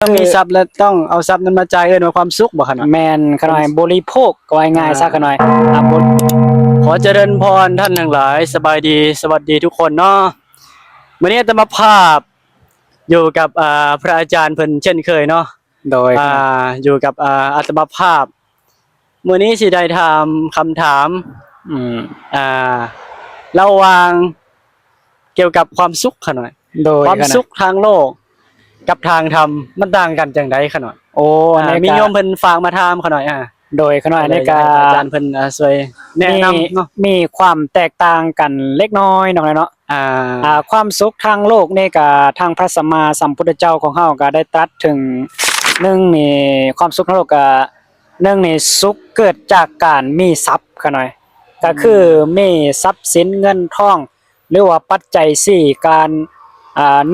ต้องมีทรัพย์และต้องเอาทรัพย์นั้นมาจ่ายเอิ้นว่าความสุขบ่ขนาดแมนขน่อยบริโภคก็ง่ายๆซะขน่อยขอเจริญพรท่านทั้งหลายสบายดีสวัสดีทุกคนเนาะมื้อนี้อาตมาภาพอยู่กับพระอาจารย์เพิ่นเช่นเคยเนาะโดยอยู่กับอาตมาภาพมื้อนี้สิได้ถามคำถามอ่าระหว่างเกี่ยวกับความสุขขน่อยโดยความสุขทางโลกกับทางธรรมมันต่างกันจังได๋ขน่อยโอ้มีโยมเพิ่นฝากมาถามขน่อยโดยขน่อยในการอาจารย์เพิ่นช่วยแนะนำเนาะมีความแตกต่างกันเล็กน้อยเนาะความสุขทางโลกนี่ก็ทางพระสัมมาสัมพุทธเจ้าของเฮาก็ได้ตรัสถึง1นี่ความสุขทางโลกก็1นี่สุขเกิดจากการมีทรัพย์ขน่อยก็คือมีทรัพย์สินเงินทองหรือว่าปัจจัย4การ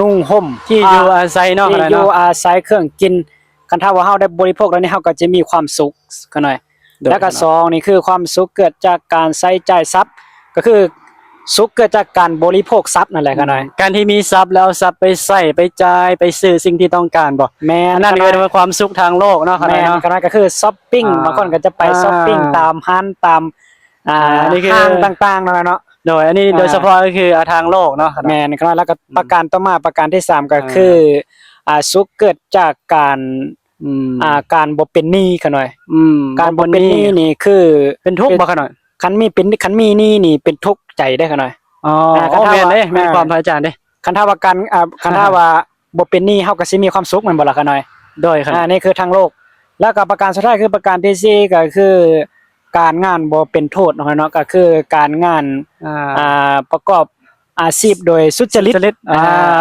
นุ่งห่มที่อยู่อาศัยเนาะที่อยู่อาศัยเครื่องกินคันถ้าว่าเฮาได้บริโภคแล้วนี่เฮาก็จะมีความสุขกันหน่อยแล้วก็2นี่คือความสุขเกิดจากการใช้จ่ายทรัพย์ก็คือสุขเกิดจากการบริโภคทรัพย์นั่นแหละกันหน่อยการที่มีทรัพย์แล้วทรัพย์ไปใช้ไปจ่ายไปซื้อสิ่งที่ต้องการบ่แม่นั่นคือความสุขทางโลกเนาะแม่นก็คือช้อปปิ้งบางคนก็จะไปช้อปปิ้งตามห้างตามห้างต่างๆเนาะโดยอันนี้โดยเฉพาะก็คือทางโลกเนาะแม่นครับแล้วก็ประการต่อมาประการที่3ก็คือสุขเกิดจากการบ่เป็นหนี้ขน่อยการบ่เป็นหนี้นี่คือเป็นทุกข์บ่ขน่อยคันมีหนี้นี่เป็นทุกข์ใจได้ขน่อยแม่นเด้แม่นความพระอาจารย์เด้คันถ้าว่าคันถ้าว่าบ่เป็นหนี้เฮาก็สิมีความสุขแม่นบ่ล่ะขน่อยโดยครับนี่คือทางโลกแล้วก็ประการสุดท้ายคือประการที่4ก็คือการงานบ่เป็นโทษเนาะก็คือการงานประกอบอาชีพโดยสุจริต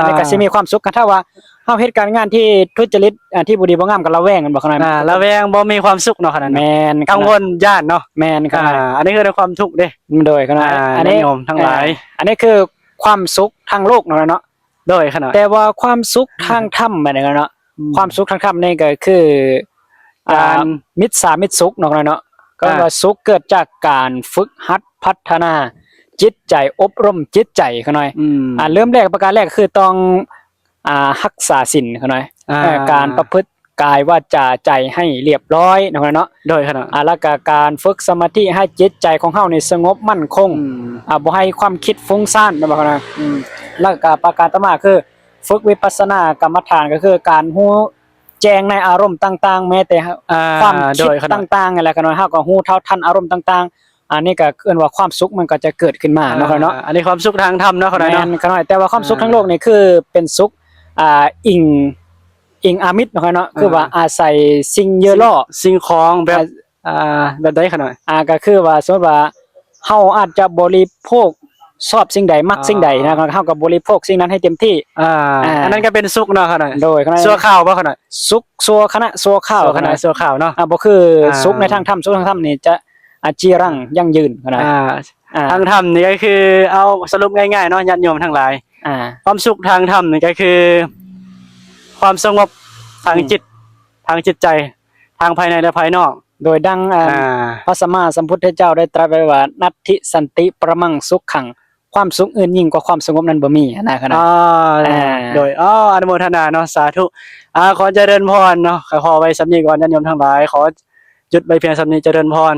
นี่ก็สิมีความสุขกันถ้าว่าเฮาเฮ็ดการงานที่ทุจริตที่บ่ดีบ่งามก็ระแวงกันบ่ขนาดนั้นระแวงบ่มีความสุขเนาะขนาดนั้นแม่นกังวลย้านเนาะแม่นครับอันนี้คือความทุกข์เด้โดยขนาดอันนี้โยมทั้งหลายอันนี้คือความสุขทางโลกเนาะโดยขนาดแต่ว่าความสุขทางธรรมบัดนี้เนาะความสุขทางธรรมนี่ก็คือการมิตรสามิตรสุขเนาะก็ว่าสุขเกิดจากการฝึกหัดพัฒนาจิตใจอบรมจิตใจเขาหน่อยเริ่มแรกประการแรกคือต้องรักษาศีลเขาหน่อยการประพฤติกายวาจาใจให้เรียบร้อยเนาะโดยขนาดแล้วก็การฝึกสมาธิให้จิตใจของเฮานี่สงบมั่นคงบ่ให้ความคิดฟุ้งซ่านนะบ่นะแล้วก็ประการต่อมาคือฝึกวิปัสสนากรรมฐานก็คือการฮู้แจ้งในอารมณ์ต่างๆแม้แต่ความคิดต่างๆนั่นแหละกันว่าเฮาก็ฮู้เท่าทันอารมณ์ต่างๆอันนี้ก็เอิ้นว่าความสุขมันก็จะเกิดขึ้นมาเนาะอันนี้ความสุขทางธรรมเนาะเนาะแต่ว่าความสุขทางโลกนี่คือเป็นสุขอิงอามิตรเนาะคือว่าอาศัยสิ่งเยอะล่อสิ่งของแบบใดขนาดก็คือว่าสมมุติว่าเฮาอาจจะบริโภคชอบสิ่งใดมักสิ่งใดนะเฮาก็บริโภคสิ่งนั้นให้เต็มที่อันนั้นก็เป็นสุขเนาะขนาดโดยชั่วข้าวบ่ขนาดสุขชั่วขณะชั่วข้าวขนาดชั่วข้าวเนาะบ่คือสุขในทางธรรมสุขทางธรรมนี่จะจีรังยั่งยืนขนาดทางธรรมนี่ก็คือเอาสรุปง่ายๆเนาะญาติโยมทั้งหลายความสุขทางธรรมนี่ก็คือความสงบทางจิตทางจิตใจทางภายในและภายนอกโดยดังพระสัมมาสัมพุทธเจ้าได้ตรัสไว้ว่านัตถิสันติประมังสุขขังความสุขอื่นยิ่งกว่าความสงบนั้นบ่มีนะครับโดยอนุโมทนาเนาะสาธุขอเจริญพรเนาะขอไว้สำนี้ก่อนญาติโยมทั้งหลายขอจุดไว้เพียงสำนี้เจริญพร